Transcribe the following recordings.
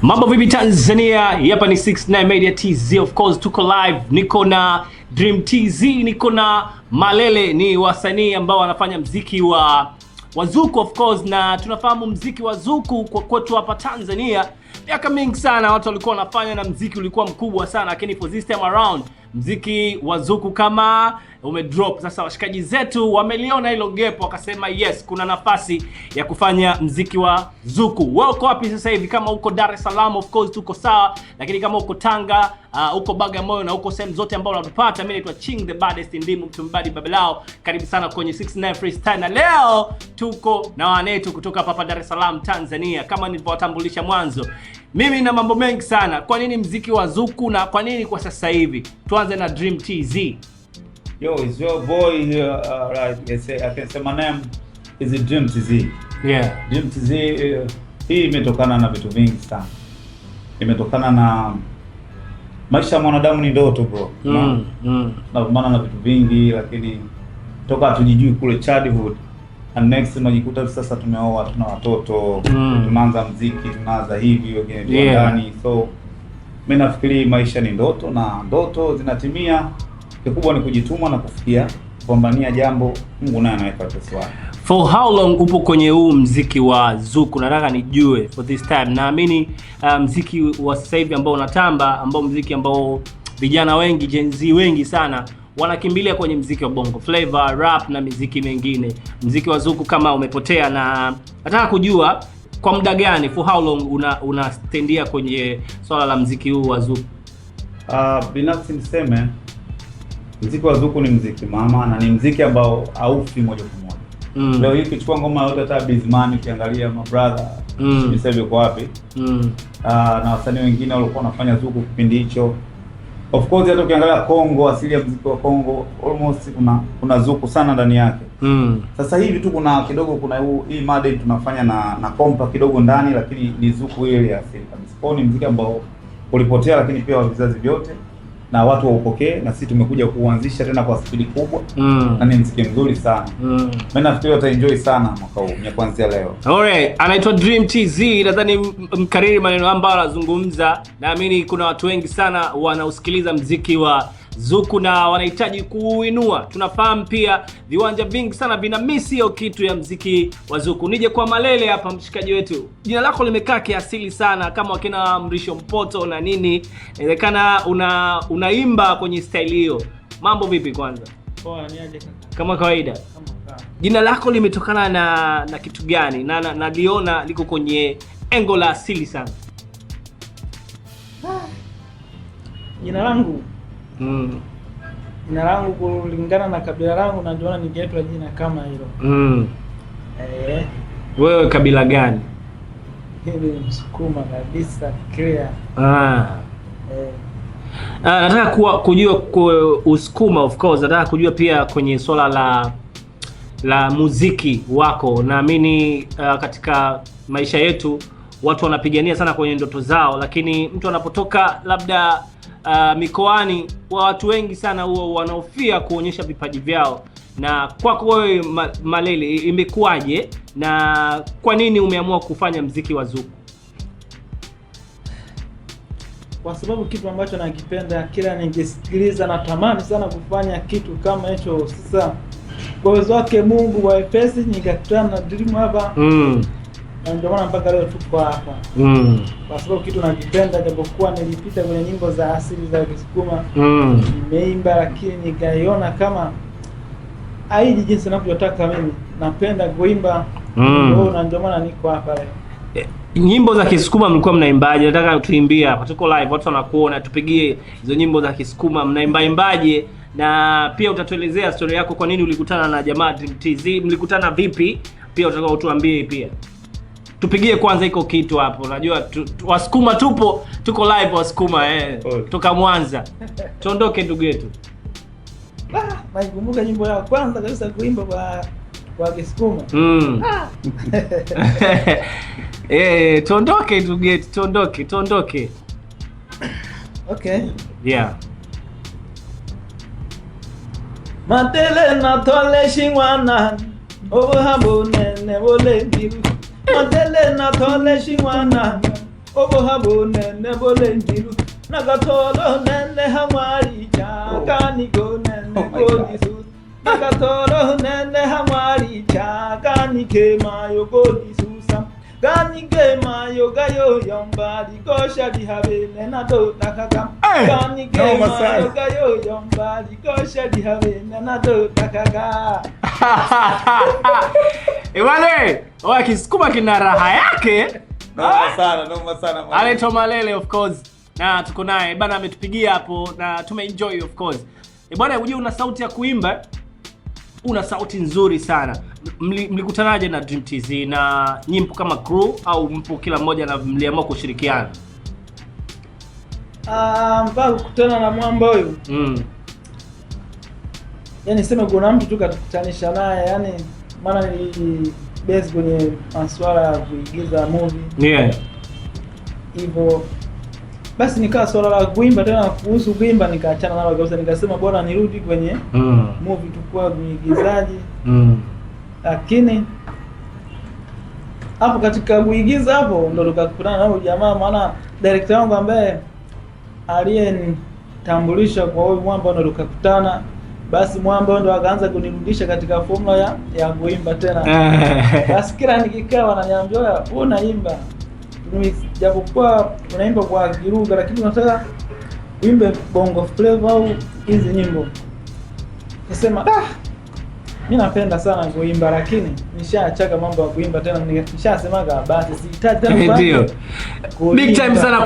Mambo vipi Tanzania? Hapa ni 69 Media TZ, of course tuko live. Niko na Dream TZ, niko na Malele, ni wasanii ambao wanafanya mziki wa Zuku of course, na tunafahamu mziki wa Zuku kwa kwetu hapa Tanzania miaka mingi sana watu walikuwa wanafanya na mziki ulikuwa mkubwa sana, lakini for this time around mziki wa Zuku kama umedrop. Sasa washikaji zetu wameliona hilo gap, wakasema yes, kuna nafasi ya kufanya mziki wa Zuku. Wewe uko wapi sasa hivi? Kama uko Dar es Salaam of course tuko sawa, lakini kama uko Tanga, uko Bagamoyo na uko sehemu zote ambao unatupata, mimi naitwa Ching the Baddest Ndimu Mtumbadi Babelao. Karibu sana kwenye 69 Freestyle, na leo tuko na wanetu kutoka hapa Dar es Salaam Tanzania. Kama nilivyowatambulisha mwanzo, mimi na mambo mengi sana. Kwa nini mziki wa Zuku na kwa nini kwa sasa hivi? Tuanze na Dream TZ. Yo, it's your boy here, right? I can say my name is Dream TZ. Yeah. Dream TZ, hii imetokana na vitu vingi sana. Imetokana na maisha ya mwanadamu ni ndoto bro. Tunapambana na vitu vingi, lakini toka hatujijui kule childhood. And next tunajikuta sasa tumeoa, tuna watoto, tunaanza mziki, tunaanza hivi wengine viwandani. So mimi nafikiri maisha ni ndoto, na ndoto zinatimia. Kikubwa ni kujituma na kufikia kupambania jambo Mungu naye anaweka pesa wake. For how long upo kwenye huu mziki wa Zuku? Nataka nijue for this time. Naamini mziki wa sasa hivi ambao unatamba, ambao mziki ambao vijana wengi, Gen Z wengi sana wanakimbilia kwenye mziki wa bongo flavor, rap na miziki mingine. Mziki wa Zuku kama umepotea, na nataka kujua kwa muda gani, for how long una standia kwenye swala la mziki huu wa Zuku? Binafsi niseme mziki wa Zuku ni mziki mama, na ni mziki ambao haufi moja kwa moja. Leo hii ukichukua ngoma yote, hata Bizman ukiangalia my brother Bisebe kwa wapi, na wasanii wengine walikuwa wanafanya Zuku kipindi hicho. Of course hata ukiangalia Kongo, asili ya mziki wa Kongo almost kuna Zuku sana ndani yake. Sasa hivi tu kuna kidogo, kuna hii mada tunafanya na kompa kidogo ndani, lakini ni Zuku ile ya asili kabisa. Kwa ni mziki ambao ulipotea, lakini pia wa vizazi vyote na watu waupokee, na sisi tumekuja kuanzisha tena kwa spidi kubwa. Na ni mziki mzuri sana. Mimi nafikiri utaenjoy sana mwaka huu kuanzia leo. Alright, anaitwa Dream TZ. Nadhani mkariri maneno ambayo anazungumza, naamini kuna watu wengi sana wanausikiliza mziki wa Zuku na wanahitaji kuuinua. Tunafahamu pia viwanja vingi sana vina miss hiyo kitu ya mziki wa Zuku. Nije kwa Malele hapa, mshikaji wetu. Jina lako limekaa kiasili sana kama wakina Mrisho Mpoto na nini. Inawezekana unaimba kwenye style hiyo. Mambo vipi kwanza? Poa, ni aje kaka? Kama kawaida. Jina lako limetokana na kitu gani? Na naliona liko kwenye engo la asili sana. Jina langu jina langu kulingana na kabila langu najiona ningeitwa jina kama hilo. Wewe kabila gani? Hili Msukuma kabisa, clear. Nataka kujua Usukuma of course, nataka kujua pia kwenye swala la muziki wako. Naamini katika maisha yetu watu wanapigania sana kwenye ndoto zao, lakini mtu anapotoka labda mikoani, watu wengi sana huwa wanaofia kuonyesha vipaji vyao. Na kwako wewe Malele, imekuwaje na kwa nini umeamua kufanya mziki wa Zuku? Kwa sababu kitu ambacho nakipenda, kila ningesikiliza natamani sana kufanya kitu kama hicho. Sasa kwa uwezo wake Mungu wa Efesi nikakutana na Dream hapa. Na ndio maana mpaka leo tuko hapa. Kwa sababu kitu nakipenda, japokuwa nilipita kwenye nyimbo za asili za Kisukuma, nimeimba, lakini nikaiona kama haiji jinsi ninavyotaka mimi. Napenda kuimba. Na ndio maana niko hapa leo. Nyimbo za Kisukuma mlikuwa mnaimbaje? Nataka tuimbie hapa. Tuko live, watu wanakuona. Tupigie hizo nyimbo za Kisukuma, mnaimbaje? Na pia utatuelezea story yako, kwa nini ulikutana na jamaa Dream TZ, mlikutana vipi? Pia utataka utuambie pia. Tupigie kwanza iko kitu hapo. Unajua Wasukuma tuko live Wasukuma kutoka Mwanza. Tuondoke ndugu yetu. Nakumbuka nyimbo ya kwanza kabisa kuimba kwa Kisukuma. Tuondoke ndugu yetu, tuondoke. Okay. Yeah. Matele na tole shingwana obo hambo nene wole biu. Matele na tole shingwana obo habo nene bolenjiru nagatolo nene hamari cha kani go nene godisu nagatolo nene hamari cha kani ke mayo godisu sam kani ke mayo gayo yombali gosha dihabe nena do takaka kani ke mayo gayo yombali gosha dihabe nena do takaka. Wale wakisukuma kina raha yake. Noma sana. Anaitwa Malele of course. Na tuko naye bana, ametupigia hapo na tumeenjoy of course. Bwana, unajua una sauti ya kuimba. Una sauti nzuri sana. Mlikutanaje na Dream TZ, na nyimbo kama crew au mpo kila mmoja na mliamua kushirikiana? Mpaka kukutana na mwamba huyo. Yaani sema kuna mtu tu katukutanisha naye, yani maana ni base kwenye masuala ya kuigiza movie. Yeah. Hivyo basi nikaa swala la kuimba tena, kuhusu kuimba nikaachana nalo kabisa, nikasema bora nirudi kwenye movie tukua kuigizaji. Lakini hapo katika kuigiza hapo ndo tukakutana na huyu jamaa, maana director wangu ambaye aliyenitambulisha kwa huyu mwamba ndo tukakutana. Basi mwamba ndo akaanza kunirudisha katika formula ya kuimba tena. Basi kila nikikaa wananiambia wewe unaimba. Japokuwa unaimba kwa Kiruga lakini unataka uimbe bongo flavor au hizi nyimbo. Nasema mimi napenda sana kuimba lakini nishaachaka mambo ya kuimba tena, nishasemaga basi sihitaji tena. Ndio. Big time sana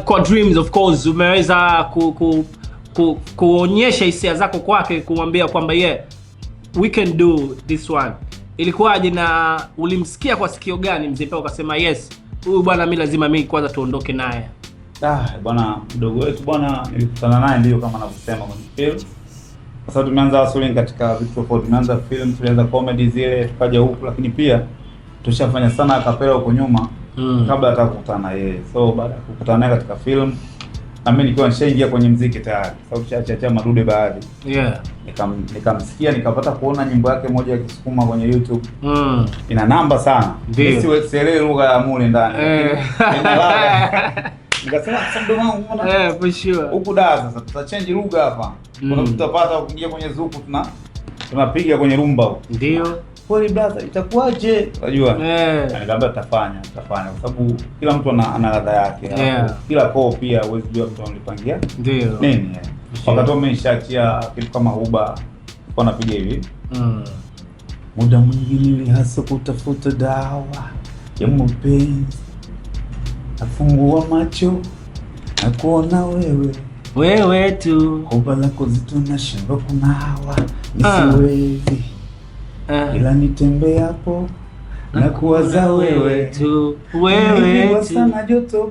kwa Dreams of course. Umeweza kuonyesha hisia zako kwake, kumwambia kwamba we can do this one. Ilikuwaje na ulimsikia kwa sikio gani mzee mpaka ukasema yes, huyu bwana mimi lazima mimi kwanza tuondoke naye? Bwana mdogo wetu bwana, nilikutana naye ndio kama anavyosema kwenye film. Kwa sababu tumeanza hustling katika vitu tofauti, tumeanza film, tulianza comedy zile, tukaja huku, lakini pia tushafanya sana akapela huko nyuma kabla hata kukutana na yeye. So baada ya kukutana naye katika film na mimi nikiwa nishaingia kwenye muziki tayari, sababu chacha madude baadhi. Yeah. Nikamsikia nikapata kuona nyimbo yake moja ya Kisukuma kwenye YouTube. Ina namba sana. Sielewi lugha ya mule ndani. Ina ladha. Nikasema sababu wangu unaona. For sure. Huku da sasa tutachange lugha hapa. Kuna tutapata kuingia kwenye zuku tunapiga kwenye rumba huko. Ndio. Kweli brother itakuwaje? Unajua? Nikamwambia tutafanya kwa sababu kila mtu ana ladha yake. Kila koo pia huwezi jua mtu analipangia. Ndio. Nini? Wakati umeshaachia kitu kama huba wanapiga hivi. Muda mwingi nilihasa kutafuta dawa ya mapenzi, afungua macho na kuona wewe tu, hoba lako zito na shindwa kunawa nisiwezi ila nitembea hapo na kuwaza wewe tu sana joto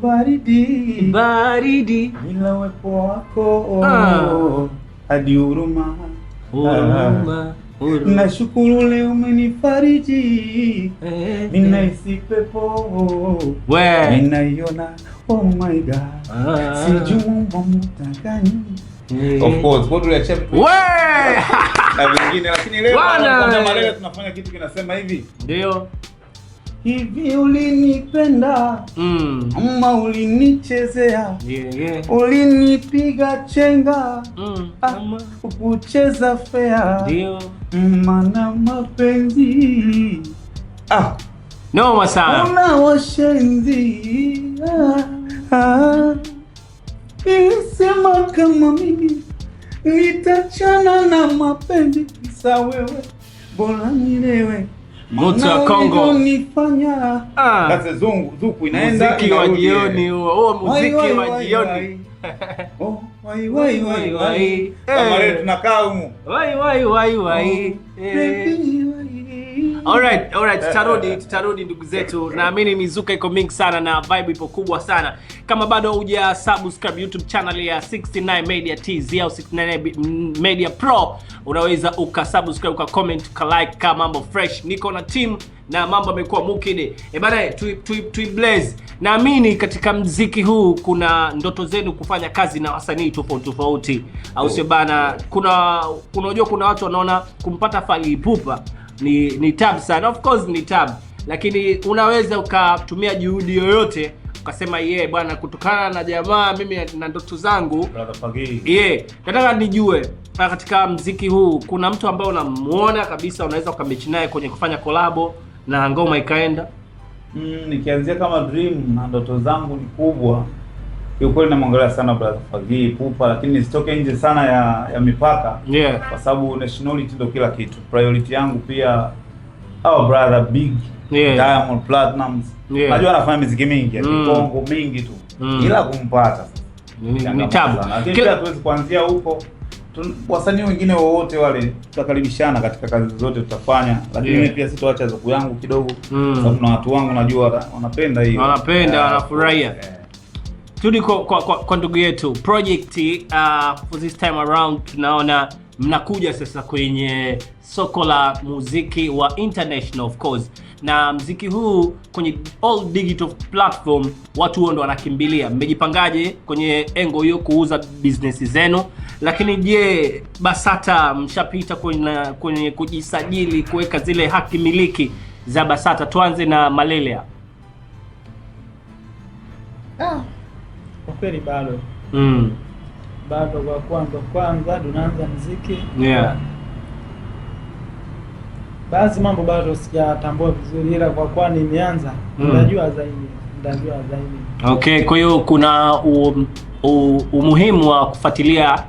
baridi bila uwepo wako hadi huruma. Nashukuru leo umenifariji, ninahisi pepo ninaiona, oh my god, sijui Mungu mtakani. Of course, what do you accept? Na vingine, lakini leo kama Malele tunafanya kitu kinasema hivi. Ndio. Hivi ulinipenda ama ulinichezea? Ulinipiga chenga ukucheza fair? Ndio. Maana mapenzi noma sana. Una washenzi nilisema kama mimi nitachana na mapenzi kisa wewe, bora nilewe Moto ya Kongo nifanya. Sasa zuku inaenda muziki wa jioni huo, muziki wa jioni. Wai kama leo tunakaa humu. Wai. Alright, tutarudi ndugu zetu. Naamini mizuka iko mingi sana na vibe ipo kubwa sana. Kama bado huja subscribe YouTube channel ya 69 Media TZ au 69 Media Pro, unaweza ukasubscribe, ukacomment, ukalike kama mambo fresh. Niko na team na mambo yamekuwa mukide. Bana, blaze. Naamini katika muziki huu kuna ndoto zenu kufanya kazi na wasanii tofauti. Au sio bana? Unajua kuna watu wanaona kumpata Fally Ipupa ni tab sana. Of course ni tab, lakini unaweza ukatumia juhudi yoyote ukasema bwana, kutokana na jamaa mimi na ndoto zangu Brother Fagii. Nataka nijue katika mziki huu kuna mtu ambaye unamuona kabisa unaweza ukamechi naye kwenye kufanya kolabo na ngoma ikaenda? Nikianzia kama dream na ndoto zangu ni kubwa. Kiukweli namwangalia sana Brother Fagii, Pupa, lakini nisitoke nje sana ya mipaka. Kwa sababu nationality ndio kila kitu. Priority yangu pia brother Big, Diamond Platnumz. Najua anafanya muziki mingi ya Kongo mingi tu. Ila kumpata ni tabu. Lakini pia tuwezi kuanzia huko. Wasanii wengine wowote wale tutakaribishana katika kazi zote tutafanya, lakini mimi pia sitoacha zoku yangu kidogo, sababu na watu wangu najua wanapenda hiyo. Wanafurahia. Tudi kwa ndugu yetu project for this time around, tunaona mnakuja sasa kwenye soko la muziki wa international of course, na muziki huu kwenye all digital platform watu wao ndo wanakimbilia. Mmejipangaje kwenye engo hiyo kuuza business zenu? Lakini je, BASATA mshapita kwenye kujisajili kuweka zile haki miliki za BASATA? Tuanze na Malele. Kwa kweli bado. Bado kwa kwanza tunaanza muziki. Basi mambo bado sijatambua vizuri, ila kwa kuwa nimeanza ndajua zaidi. Okay, kwa hiyo kuna umuhimu wa kufuatilia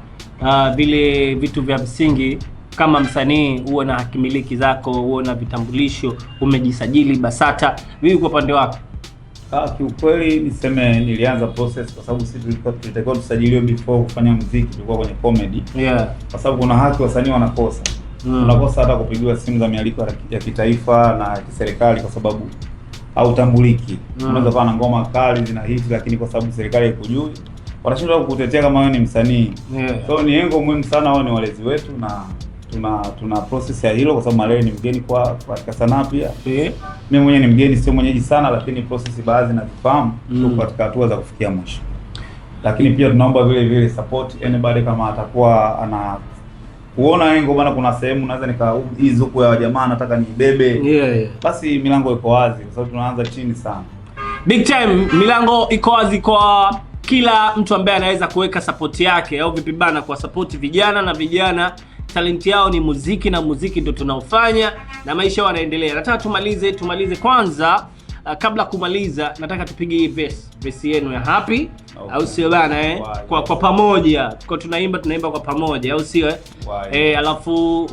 vile vitu vya msingi kama msanii, uwe na hakimiliki zako, uwe na vitambulisho, umejisajili BASATA. Vipi kwa upande wako? Kiukweli niseme nilianza process kwa sababu sisi tulitakiwa tusajiliwe before kufanya muziki, tulikuwa kwenye comedy. Kwa sababu kuna haki wasanii wanakosa. Unakosa hata kupigiwa simu za mialiko ya kitaifa na kiserikali kwa sababu hautambuliki. Unaweza kuwa na ngoma kali zina hit, lakini kwa sababu serikali haikujui wanashindwa kukutetea kama wewe ni msanii. So ni engo muhimu sana, wao ni walezi wetu na tuna process ya hilo kwa sababu Malele ni mgeni kwa katika sanaa pia. Mimi mwenyewe ni mgeni, sio mwenyeji sana, lakini process baadhi nazifahamu tuko katika hatua za kufikia mwisho. Lakini pia tunaomba vile support anybody kama atakuwa ana kuona engo bana, kuna sehemu naweza hizo kwa jamaa nataka nibebe. Basi milango iko wazi kwa sababu tunaanza chini sana. Big time, milango iko wazi kwa kila mtu ambaye anaweza kuweka support yake au vipi bana, kwa support vijana, na vijana talent yao ni muziki na muziki ndio tunaofanya na maisha yanaendelea. Nataka tumalize kwanza. Kabla kumaliza nataka tupige verse yenu ya Happy, au sio bana kwa pamoja. Kwa tunaimba kwa pamoja, au sio alafu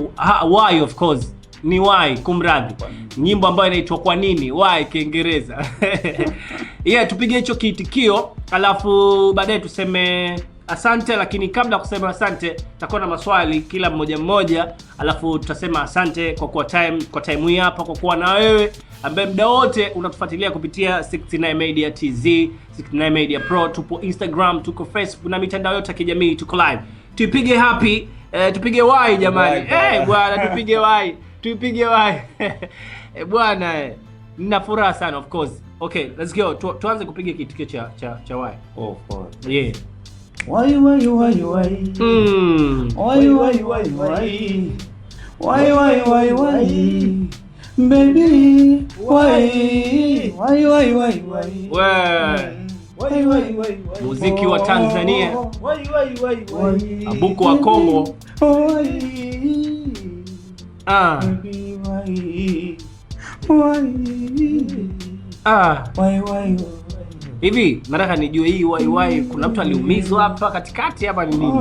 why of course ni why, kumradhi, nyimbo ambayo inaitwa kwa nini, why Kiingereza. Tupige hicho kiitikio alafu baadaye tuseme asante. Lakini kabla kusema asante tutakuwa na maswali kila mmoja, alafu tutasema asante kwa time hii hapa, kwa kuwa na wewe ambaye muda wote unatufuatilia kupitia 69 Media TZ, 69 Media Pro. Tupo Instagram, tuko Facebook na mitandao yote ya kijamii, tuko live. Tupige Happy, tupige why jamani. Bwana tupige why. Bwana nina furaha sana of course. Okay, let's go. Tuanze kupiga kitikio cha why. Of course. Why baby, muziki wa Tanzania, Abuko wa Kongo. Hivi nataka nijue hii why kuna mtu aliumizwa hapa katikati hapa ni nini?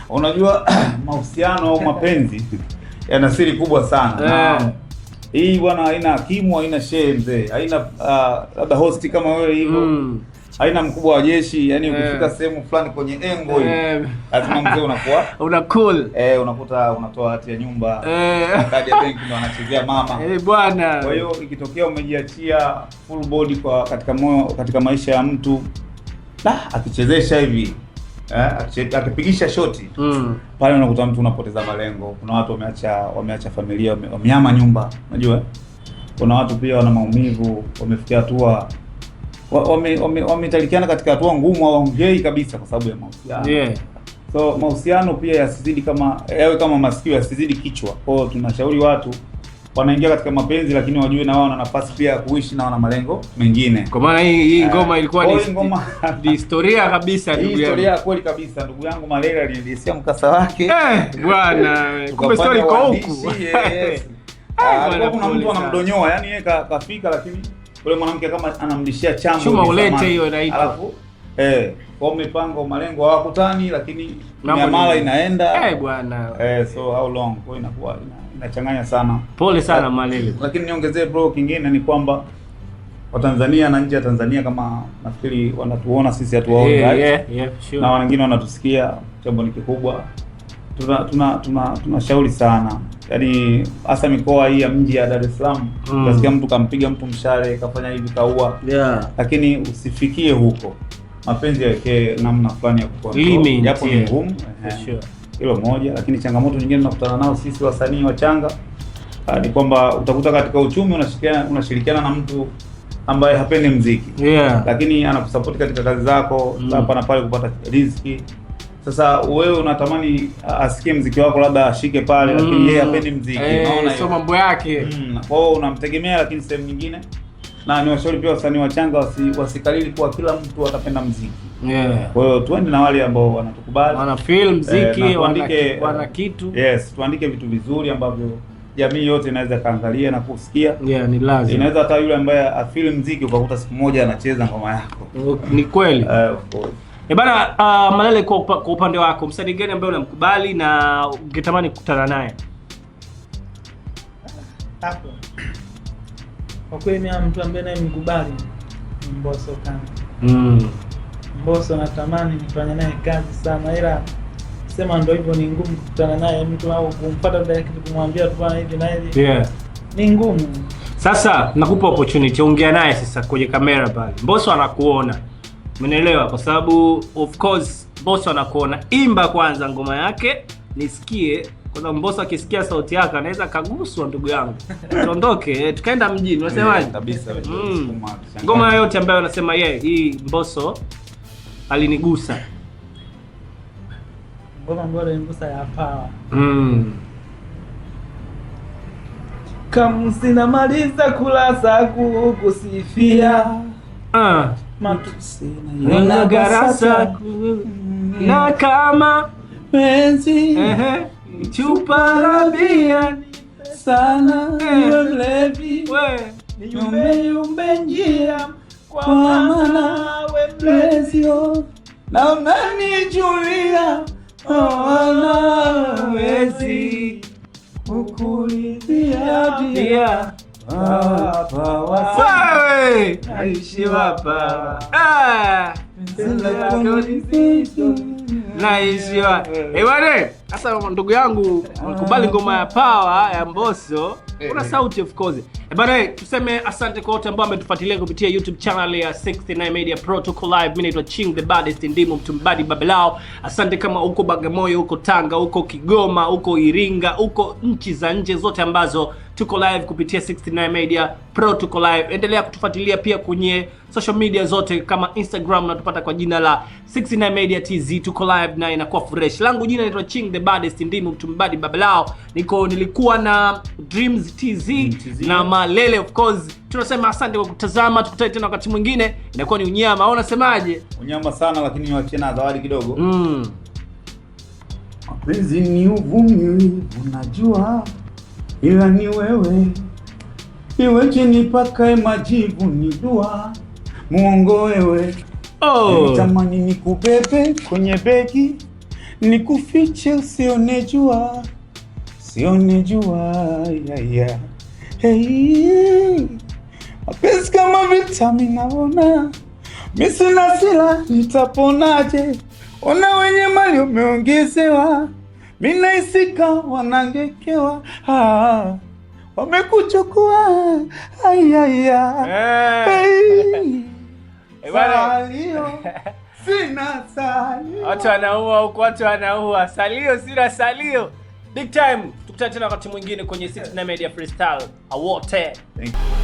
Unajua mahusiano au mapenzi yana siri kubwa sana. Hii bwana haina hakimu, haina shehe mzee, haina labda hosti kama wewe hivyo. Haina mkubwa wa jeshi, yani ukifika sehemu fulani kwenye engo hiyo lazima mzee unakuwa una cool. Unakuta unatoa hati ya nyumba, kadi ya benki ndo anachezea mama. Bwana. Kwa hiyo ikitokea umejiachia full body katika maisha ya mtu, akichezesha hivi akipigisha shoti pale unakuta mtu unapoteza malengo. Kuna watu wameacha familia, wamehama nyumba, unajua. Kuna watu pia wana maumivu, wamefikia hatua wametalikiana katika hatua ngumu, hawaongei kabisa kwa sababu ya mahusiano. So mahusiano pia yasizidi yawe kama masikio, yasizidi kichwa. Kwa hiyo tunashauri watu wanaingia katika mapenzi, lakini wajue na wao wana nafasi pia ya kuishi na wana malengo mengine. Kwa maana hii ngoma ilikuwa ni historia kabisa, ndugu yangu. Historia kweli kabisa, ndugu yangu Malele alinielezea mkasa wake. Bwana, kumbe story iko huku. Yes. Kuna mtu anamdonyoa, yani yeye kafika, lakini yule mwanamke kama anamdishia chambo. Chuma ulete hiyo inaitwa. Alafu kwa mipango malengo hawakutani, lakini miamala inaenda. Bwana. So how long? Kwa inakuwa inachanganya sana. Pole sana Malele. Lakini niongezee bro, kingine ni kwamba Watanzania na nje ya Tanzania kama nafikiri wanatuona sisi hatuwaoni, sure. Na wengine wanatusikia, jambo ni kikubwa. Tunashauri sana. Yaani hasa mikoa hii ya mji ya Dar es Salaam, unasikia mtu kampiga mtu mshale, kafanya hivi kaua. Lakini usifikie huko. Mapenzi yake namna fulani ya kucontrol. Japo ni ngumu. Sure. Hilo moja, lakini changamoto nyingine tunakutana nao sisi wasanii wachanga ni kwamba utakuta katika uchumi unashirikiana na mtu ambaye hapendi muziki. Lakini anakusupport katika kazi zako hapa na pale kupata riziki. Sasa wewe unatamani asikie muziki wako, labda ashike pale, lakini yeye hapendi muziki. Unaona hiyo mambo yake. Kwa hiyo unamtegemea, lakini sehemu nyingine, na niwashauri pia wasanii wachanga wasikalili kuwa kila mtu atapenda muziki. Kwa hiyo tuende na wale ambao wanatukubali, wana film muziki, wana kitu. Tuandike vitu vizuri ambavyo jamii yote inaweza kaangalia na kusikia. Ni lazima. Inaweza hata yule ambaye afilm muziki ukakuta siku moja anacheza ngoma yako. Ni kweli. Of course. Bana, Malele, kwa upande wako msanii gani ambaye unamkubali na ungetamani kukutana naye? Hapo. Kwa kweli mimi mtu ambaye naye mkubali ni Mbosso Khan. Mbosso natamani nifanye naye kazi sana, ila sema ndio hivyo, ni ngumu kukutana naye mtu au kumpata direct kumwambia tufanye hivi na hivi. Ni ngumu. Sasa nakupa opportunity, ongea naye sasa kwenye kamera pale. Mbosso anakuona. Umeelewa? Kwa sababu of course Mbosso anakuona. Imba kwanza ngoma yake nisikie. Kwa sababu Mbosso akisikia sauti yake anaweza kaguswa, ndugu yangu. Tuondoke, tukaenda mjini. Unasemaje? Kabisa. Ngoma yote ambayo anasema yeye, hii Mbosso alinigusa. Ngoma ambayo alinigusa ya Power. Kama sinamaliza kulasa kukusifia. Yona garasa na kama penzi chupa la bia sana mlevi niumbe njia kwa maana we mlezio na unanijulia wezi kukulithia dia wewe naishi hapa naishi hapa. Bwana, sasa ndugu yangu mkubali ngoma ya Power ya Mbosso. Una sauti of course. Bwana, tuseme asante kwa wote ambao wametufuatilia kupitia YouTube channel ya 69 Media Protocol Live. Mimi naitwa Ching the Baddest, ndimo mtumbadi Babelao. Asante kama uko Bagamoyo, uko Tanga, uko Kigoma, uko Iringa, uko nchi za nje zote ambazo tuko live kupitia 69 Media Protocol Live. Endelea kutufuatilia pia kwenye social media zote kama Instagram, natupata kwa jina la 69 Media TZ. Tuko live na inakuwa fresh. Langu jina naitwa Ching the Baddest, ndimo mtumbadi Babelao. Nilikuwa na Dreams TZ na Malele of course. Tunasema asante kwa kutazama, tukutane tena wakati mwingine. Inakuwa ni unyama, au unasemaje? Unyama sana, lakini niwachie na zawadi kidogo. Mapenzi ni uvumilivu, unajua, ila ni wewe iweje nipakae majivu ni dua muongo wewe. Nitamani nikubebe kwenye begi, nikufiche usione jua, Hey, mapenzi kama vitamini naona, mimi sina sila nitaponaje? Ona wenye mali umeongezewa, mimi naisika wanangekewa. Wamekuchukua. Salio. Sina salio. Watu wanaua huko, watu wanaua. Salio, sina salio. Big time. Tukutane tena wakati mwingine kwenye 69 Media Freestyle. Awote. Thank you.